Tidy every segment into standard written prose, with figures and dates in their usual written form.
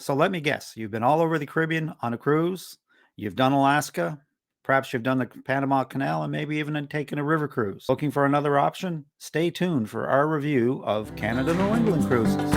So let me guess, you've been all over the Caribbean on a cruise, you've done Alaska, perhaps you've done the Panama Canal, and maybe even taken a river cruise. Looking for another option? Stay tuned for our review of Canada New England cruises.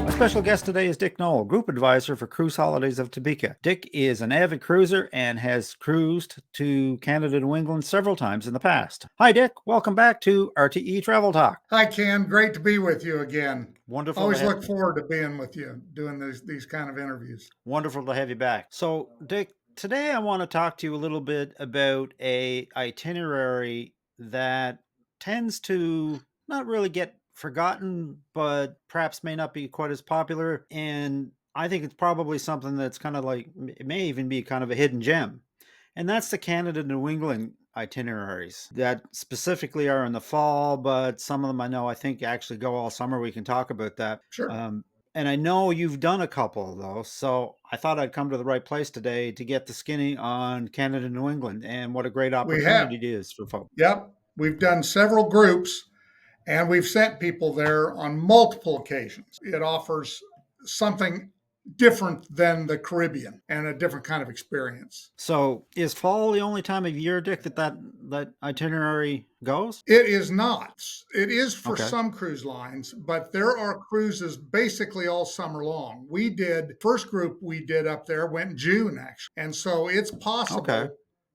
My special guest today is Dick Knoll, Group Advisor for Cruise Holidays of Topeka. Dick is an avid cruiser and has cruised to Canada New England several times in the past. Hi, Dick. Welcome back to RTE Travel Talk. Hi, Ken. Great to be with you again. Wonderful. Always look forward to being with you, doing these kind of interviews. Wonderful to have you back. So, Dick, today I want to talk to you a little bit about a itinerary that tends to not really get forgotten, but perhaps may not be quite as popular. And I think it's probably something that's kind of like, it may even be kind of a hidden gem. And that's the Canada New England itineraries that specifically are in the fall, but some of them I think actually go all summer. We can talk about that. Sure. And I know you've done a couple of those, so I thought I'd come to the right place today to get the skinny on Canada New England, and what a great opportunity it is for folks. Yep. We've done several groups, and we've sent people there on multiple occasions. It offers something different than the Caribbean and a different kind of experience. So is fall the only time of year, Dick, that itinerary goes? It is not. It is for Okay. some cruise lines, but there are cruises basically all summer long. First group we did up there went in June, actually. And so it's possible Okay.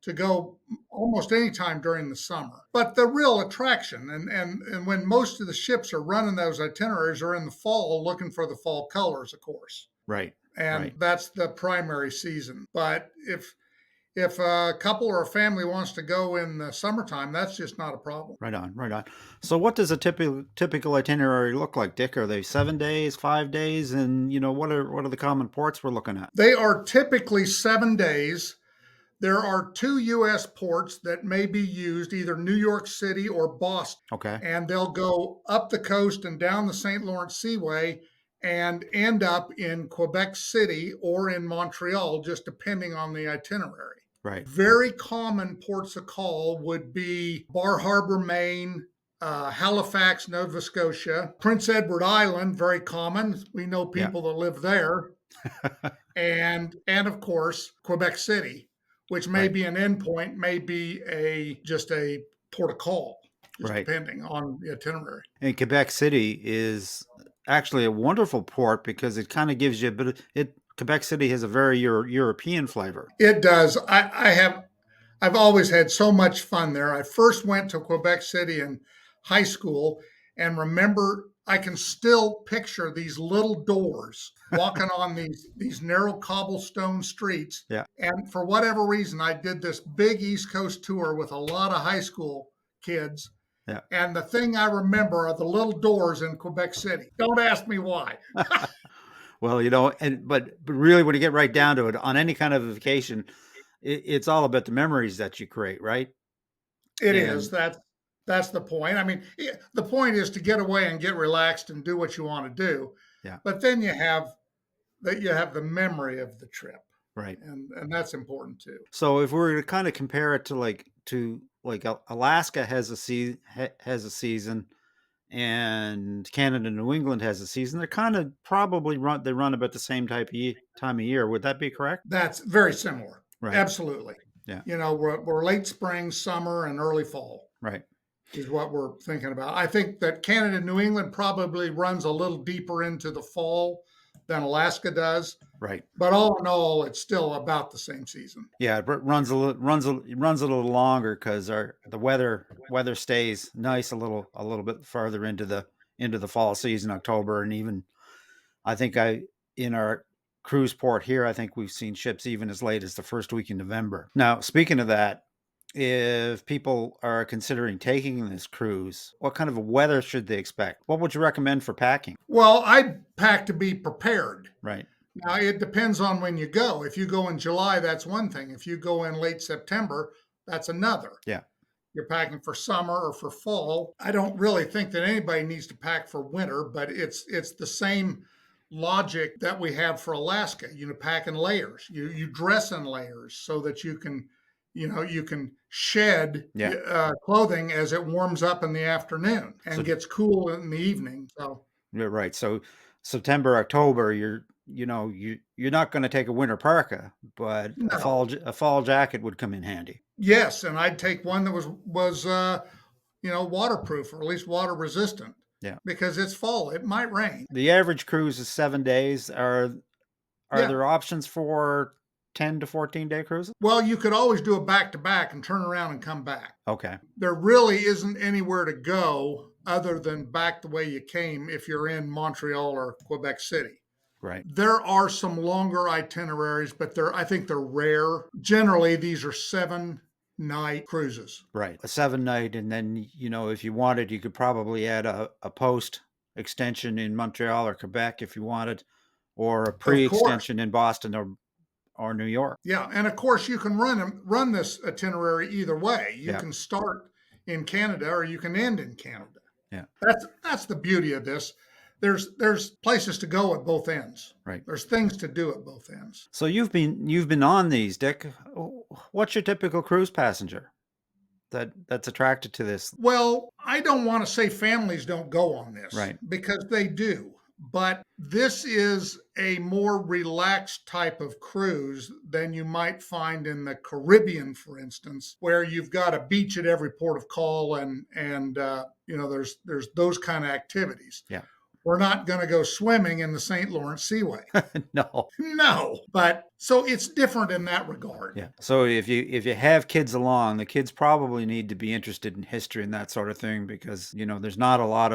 to go almost any time during the summer. But the real attraction, and when most of the ships are running those itineraries, are in the fall, looking for the fall colors, of course. Right. And Right. that's the primary season. But if a couple or a family wants to go in the summertime, that's just not a problem. Right on, right on. So what does a typical itinerary look like, Dick? Are they 7 days, 5 days? And what are the common ports we're looking at? They are typically 7 days. There are 2 U.S. ports that may be used, either New York City or Boston. Okay. And they'll go up the coast and down the St. Lawrence Seaway and end up in Quebec City or in Montreal, just depending on the itinerary. Right. Very common ports of call would be Bar Harbor, Maine, Halifax, Nova Scotia, Prince Edward Island, very common. We know people that live there. and of course, Quebec City, which may be an endpoint, may be just a port of call, just depending on the itinerary. And Quebec City is actually a wonderful port because it kind of gives you a bit of Quebec City has a very European flavor. It does. I've always had so much fun there. I first went to Quebec City in high school and remember I can still picture these little doors walking on these narrow cobblestone streets. Yeah. And for whatever reason, I did this big East Coast tour with a lot of high school kids. Yeah. And the thing I remember are the little doors in Quebec City. Don't ask me why. Well, but really, when you get right down to it, on any kind of vacation, it's all about the memories that you create, right? It is. That's the point. I mean, the point is to get away and get relaxed and do what you want to do. Yeah. But then you have the memory of the trip. Right. And that's important too. So if we were to kind of compare it to like Alaska has a season, and Canada, New England has a season. They're kind of probably run about the same time of year. Would that be correct? That's very similar. Right. Absolutely. Yeah. We're late spring, summer, and early fall. Right. Is what we're thinking about. I think that Canada, New England probably runs a little deeper into the fall than Alaska does. Right. But all in all, it's still about the same season. Yeah, it runs a little longer because the weather stays nice a little bit farther into the fall season, October, and even I think in our cruise port here, I think we've seen ships even as late as the first week in November. Now, speaking of that, if people are considering taking this cruise, what kind of weather should they expect? What would you recommend for packing? Well, I'd pack to be prepared. Right. Now, it depends on when you go. If you go in July, that's one thing. If you go in late September, that's another. Yeah. You're packing for summer or for fall. I don't really think that anybody needs to pack for winter, but it's the same logic that we have for Alaska. Pack in layers. You dress in layers so that you can shed Yeah. clothing as it warms up in the afternoon So and gets cool in the evening. So you're right. So September, October, you're not going to take a winter parka, but no, a fall jacket would come in handy. yes, and I'd take one that was waterproof or at least water resistant Yeah. because it's fall. It might rain. The average cruise is 7 days. Are Yeah. there options for 10 to 14 day cruises? Well, you could always do a back to back and turn around and come back. Okay. There really isn't anywhere to go other than back the way you came if you're in Montreal or Quebec City. Right. There are some longer itineraries, but I think they're rare. Generally, these are 7 night cruises. Right. A 7 night, and then if you wanted, you could probably add a post extension in Montreal or Quebec if you wanted, or a Of course. pre-extension in Boston or New York. Yeah, and of course you can run this itinerary either way. You Yeah. can start in Canada or you can end in Canada. Yeah. That's the beauty of this. There's places to go at both ends. Right. There's things to do at both ends. So you've been on these, Dick. What's your typical cruise passenger that's attracted to this? Well, I don't want to say families don't go on this Right. because they do, but this is a more relaxed type of cruise than you might find in the Caribbean, for instance, where you've got a beach at every port of call and there's those kind of activities. Yeah. We're not going to go swimming in the St. Lawrence Seaway. No. No, but so it's different in that regard. Yeah. So if you have kids along, the kids probably need to be interested in history and that sort of thing because there's not a lot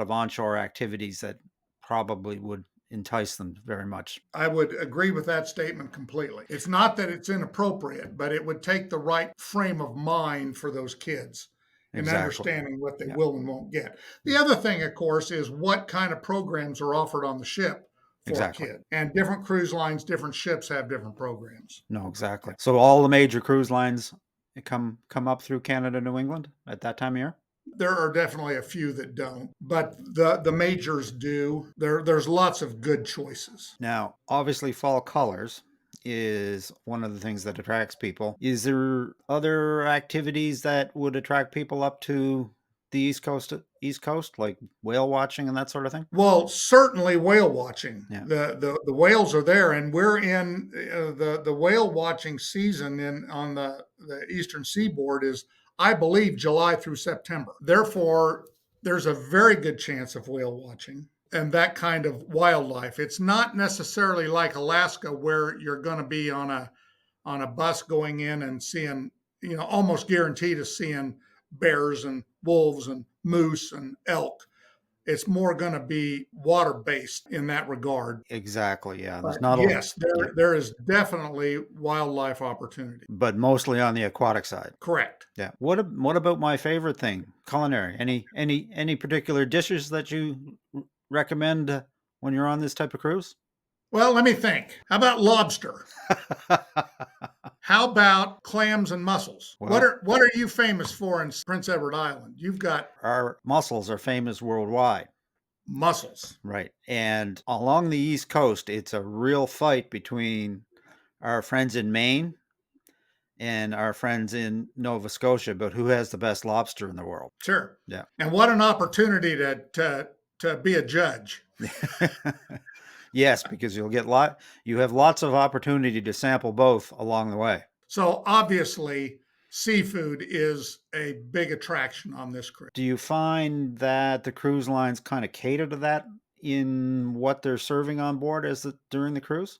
of onshore activities that probably would entice them very much. I would agree with that statement completely. It's not that it's inappropriate, but it would take the right frame of mind for those kids in Exactly. understanding what they Yeah. will and won't get. The Yeah. other thing, of course, is what kind of programs are offered on the ship for a Exactly. kid. And different cruise lines, different ships have different programs. No, exactly. So all the major cruise lines come up through Canada, New England at that time of year? There are definitely a few that don't, but the majors do. There's lots of good choices. Now, obviously fall colors is one of the things that attracts people. Is there other activities that would attract people up to the East Coast, like whale watching and that sort of thing? Well, certainly whale watching. Yeah. The whales are there, and we're in the whale watching season on the eastern seaboard is, I believe, July through September. Therefore, there's a very good chance of whale watching and that kind of wildlife. It's not necessarily like Alaska where you're going to be on a bus going in and seeing, almost guaranteed of seeing bears and wolves and moose and elk. It's more going to be water based in that regard. Exactly. Yeah. But There's not a yes, yeah, there is definitely wildlife opportunity. but mostly on the aquatic side. Correct. Yeah. What about my favorite thing, culinary? Any particular dishes that you recommend when you're on this type of cruise? Well, let me think. How about lobster? How about clams and mussels? What Well, are you famous for in Prince Edward Island? You've got our mussels are famous worldwide. mussels. Right. And along the East Coast, it's a real fight between our friends in Maine and our friends in Nova Scotia about who has the best lobster in the world. Sure. Yeah. And what an opportunity to be a judge. Yes, because you have lots of opportunity to sample both along the way. So obviously, seafood is a big attraction on this cruise. Do you find that the cruise lines kind of cater to that in what they're serving on board during the cruise?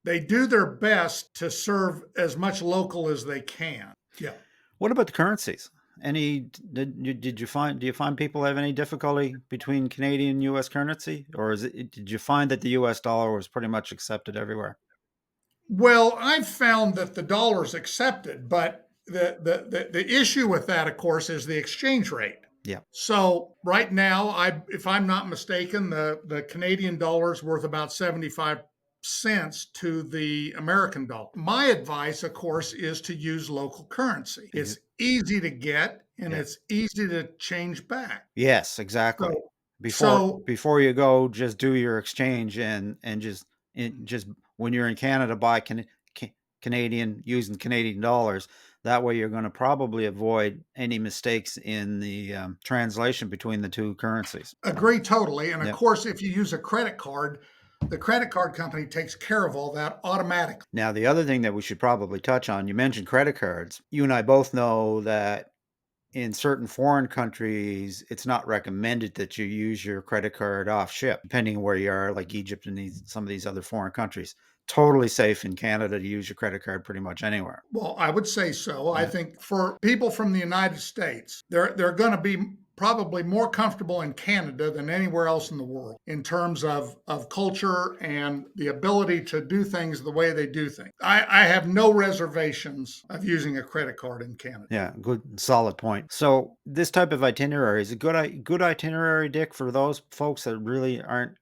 They do their best to serve as much local as they can. Yeah. What about the currencies? Did you find do you find people have any difficulty between Canadian and US currency, or did you find that the US dollar was pretty much accepted everywhere? Well, I've found that the dollar's accepted, but the issue with that, of course, is the exchange rate. Yeah. So right now, if I'm not mistaken, the Canadian dollar is worth about 75 cents to the American dollar. My advice, of course, is to use local currency. Ex- It's easy to get and Yeah. it's easy to change back. Yes, exactly. So Before so before you go, just do your exchange and just when you're in Canada, buy Canadian using Canadian dollars. That way, you're going to probably avoid any mistakes in the translation between the two currencies. Agree totally. And of Yeah. course, if you use a credit card, the credit card company takes care of all that automatically. Now, the other thing that we should probably touch on, you mentioned credit cards. You and I both know that in certain foreign countries, it's not recommended that you use your credit card off ship, depending on where you are, like Egypt and some of these other foreign countries. Totally safe in Canada to use your credit card pretty much anywhere. Well, I would say so. I Yeah. think for people from the United States, they're going to be probably more comfortable in Canada than anywhere else in the world in terms of culture and the ability to do things the way they do things. I have no reservations of using a credit card in Canada. Yeah, good, solid point. So this type of itinerary is a good itinerary, Dick, for those folks that really aren't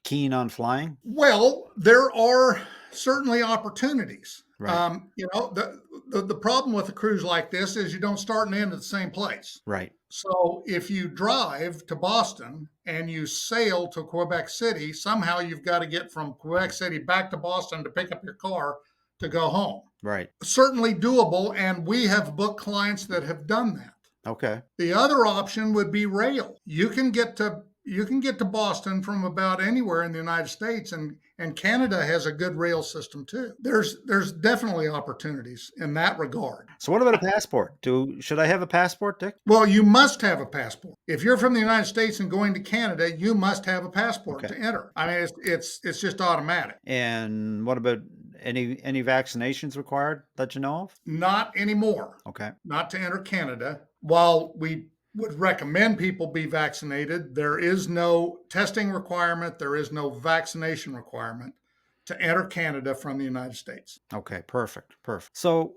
keen on flying. Well, there are certainly opportunities. Right, The problem with a cruise like this is you don't start and end at the same place. right, So if you drive to Boston and you sail to Quebec City, somehow you've got to get from Quebec City back to Boston to pick up your car to go home. right. Certainly doable, and we have booked clients that have done that. Okay, The other option would be rail. You can get to Boston from about anywhere in the United States, and Canada has a good rail system too. There's definitely opportunities in that regard. so what about a passport? Should I have a passport, Dick? Well, you must have a passport. If you're from the United States and going to Canada, you must have a passport Okay. to enter. I mean, it's just automatic. And what about any vaccinations required that you know of? Not anymore. Okay, Not to enter Canada. While we would recommend people be vaccinated, there is no testing requirement, there is no vaccination requirement to enter Canada from the United States. okay, perfect, perfect. So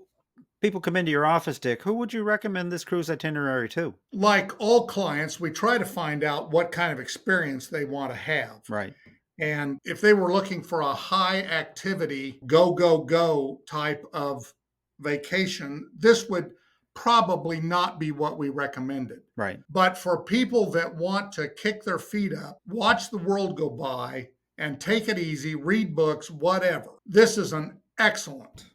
people come into your office, Dick. Who would you recommend this cruise itinerary to? Like all clients, we try to find out what kind of experience they want to have. Right, And if they were looking for a high activity, go, go, go type of vacation, this would probably not be what we recommended. right, But for people that want to kick their feet up, watch the world go by, and take it easy, read books, whatever, this is an excellent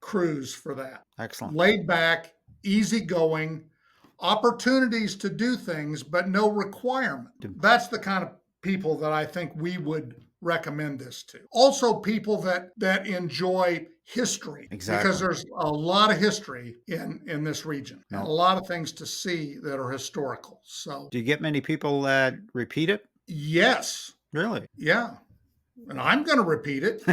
cruise for that. excellent. Laid back, easygoing, opportunities to do things, but no requirement. That's the kind of people that I think we would recommend this to. Also, people that enjoy history, Exactly. because there's a lot of history in this region, and Yeah. a lot of things to see that are historical. So, Do you get many people that repeat it? yes, Really? yeah, and I'm going to repeat it.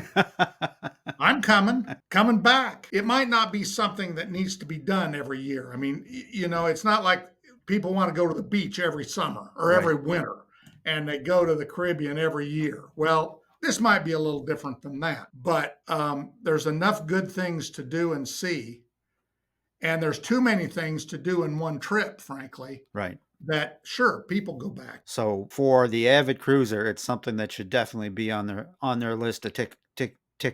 I'm coming back. It might not be something that needs to be done every year. I mean, it's not like people want to go to the beach every summer or Right. every winter and they go to the Caribbean every year. Well, this might be a little different than that, but there's enough good things to do and see. And there's too many things to do in one trip, frankly, Right. that sure, people go back. So for the avid cruiser, it's something that should definitely be on their list to tick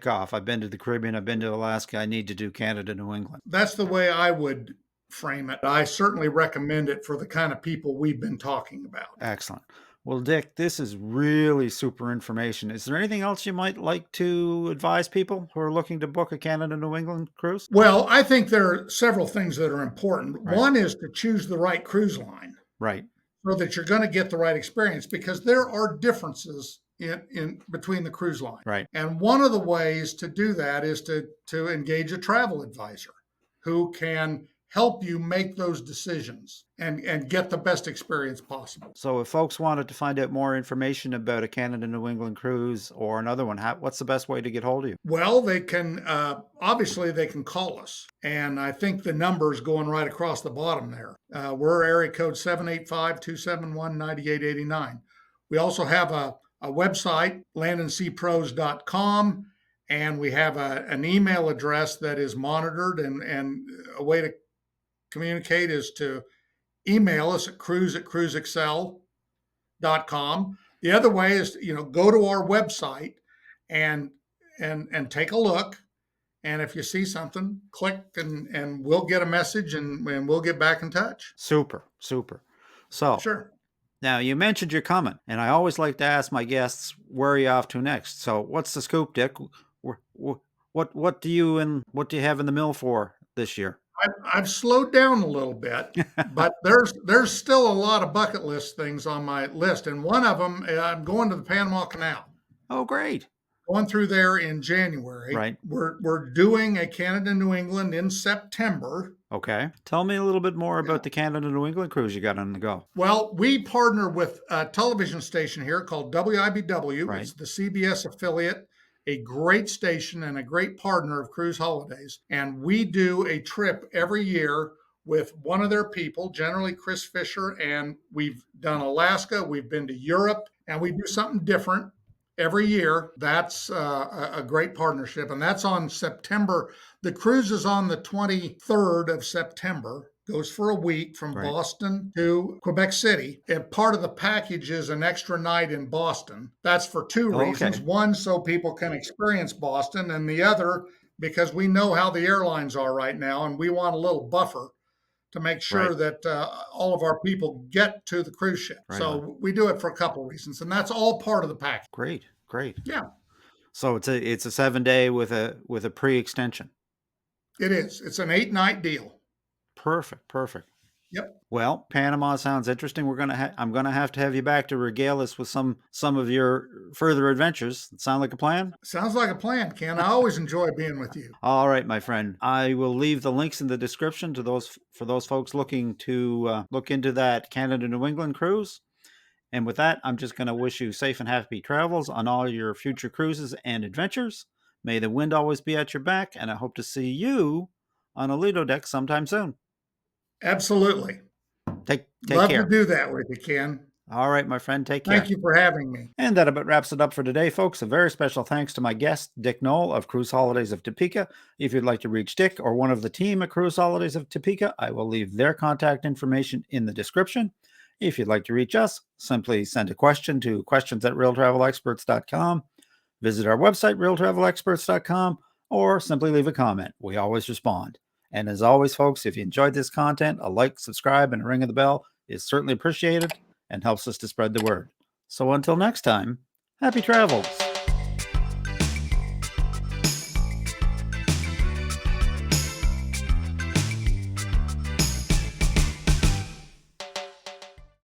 off. I've been to the Caribbean, I've been to Alaska, I need to do Canada, New England. That's the way I would frame it. I certainly recommend it for the kind of people we've been talking about. Excellent. Well, Dick, this is really super information. Is there anything else you might like to advise people who are looking to book a Canada, New England cruise? Well, I think there are several things that are important. Right. One is to choose the right cruise line Right. so that you're going to get the right experience, because there are differences in between the cruise line. Right. And one of the ways to do that is to engage a travel advisor who can help you make those decisions and get the best experience possible. So if folks wanted to find out more information about a Canada, New England cruise or another one, what's the best way to get hold of you? Well, they can obviously they can call us, and I think the number is going right across the bottom there. We're area code 785-271-9889. We also have a website, landandseapros.com, and we have an email address that is monitored, and a way to communicate is to email us at cruise@cruiseexcel.com. The other way is, go to our website and take a look. And if you see something, click and we'll get a message and we'll get back in touch. Super, super. So Sure. now you mentioned you're coming, and I always like to ask my guests, where are you off to next? So what's the scoop, Dick? What do you have in the mill for this year? I've slowed down a little bit, but there's still a lot of bucket list things on my list, and one of them, I'm going to the Panama Canal. Oh, great. Going through there in January. Right. We're doing a Canada New England in September. Okay. Tell me a little bit more Yeah. about the Canada New England cruise you got on the go. Well, we partner with a television station here called WIBW. Right. It's the CBS affiliate, a great station and a great partner of Cruise Holidays. And we do a trip every year with one of their people, generally Chris Fisher. And we've done Alaska, we've been to Europe, and we do something different every year. That's a great partnership. And that's on September. The cruise is on the 23rd of September, goes for a week from Right. Boston to Quebec City. And part of the package is an extra night in Boston. That's for two Oh, reasons. okay. One, so people can experience Boston, and the other, because we know how the airlines are right now, and we want a little buffer to make sure Right. that all of our people get to the cruise ship. Right on. So we do it for a couple of reasons, and that's all part of the package. Great. Great. Yeah, So it's a 7-day with a pre-extension. it is. It's an 8-night deal. Perfect. Perfect. Yep. Well, Panama sounds interesting. I'm gonna have to have you back to regale us with some of your further adventures. Sound like a plan? Sounds like a plan, Ken. I always enjoy being with you. All right, my friend. I will leave the links in the description to those for those folks looking to look into that Canada New England cruise. And with that, I'm just going to wish you safe and happy travels on all your future cruises and adventures. May the wind always be at your back, and I hope to see you on a Lido deck sometime soon. Absolutely. Take Love to care. do that with you, Ken. All right, my friend. Take care. Thank you for having me. And that about wraps it up for today, folks. A very special thanks to my guest, Dick Knoll of Cruise Holidays of Topeka. If you'd like to reach Dick or one of the team at Cruise Holidays of Topeka, I will leave their contact information in the description. If you'd like to reach us, simply send a question to questions@realtravelexperts.com. Visit our website, realtravelexperts.com, or simply leave a comment. We always respond. And as always, folks, if you enjoyed this content, a like, subscribe, and a ring of the bell is certainly appreciated and helps us to spread the word. So until next time, happy travels.